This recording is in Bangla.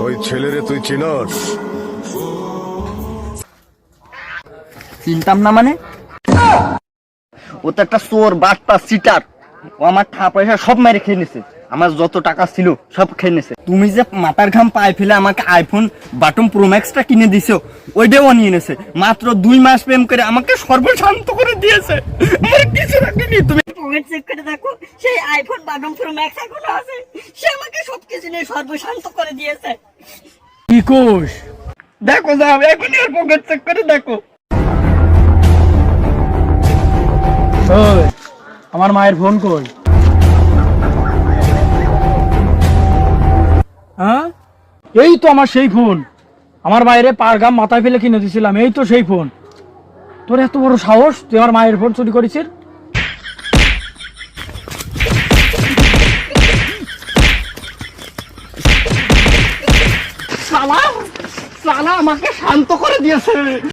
ওই ছেলেরে তুই চিনস? চিনতাম না মানে? ও তো একটা চোর, বাটপা, চিটার। ও আমার টাকা পয়সা সব মেরে খেয়ে নিছে, আমার যত টাকা ছিল সব খেয়ে নিছে। তুমি যে মাথার ঘাম পায়ে ফেলে আমাকে আইফোন বাটন প্রো ম্যাক্সটা কিনে দিছো, ওইটাও নিয়ে নিছে। মাত্র 2 মাস প্রেম করে আমাকে সর্বশান্ত করে দিয়েছে। আমার কিছু রাখেনি। তুমি পকেট চেক করে দেখো, সেই আইফোন বাটন প্রো ম্যাক্স এখনো আছে। সে আমাকে সবকিছু নিয়ে সর্বশান্ত করে দিয়েছে। কি কোষ? দেখো যাও, এখনই আর পকেট চেক করে দেখো। ওই, আমার মায়ের ফোন কই? হ্যাঁ, এই তো আমার সেই ফোন। আমার বাইরে পারগাম মাথায় ফেলে কিনে দিয়েছিলাম, এই তো সেই ফোন। তোর এত বড় সাহস, তুই আমার মায়ের ফোন চুরি করেছিস? শালা শালা আমাকে শান্ত করে দিয়েছে।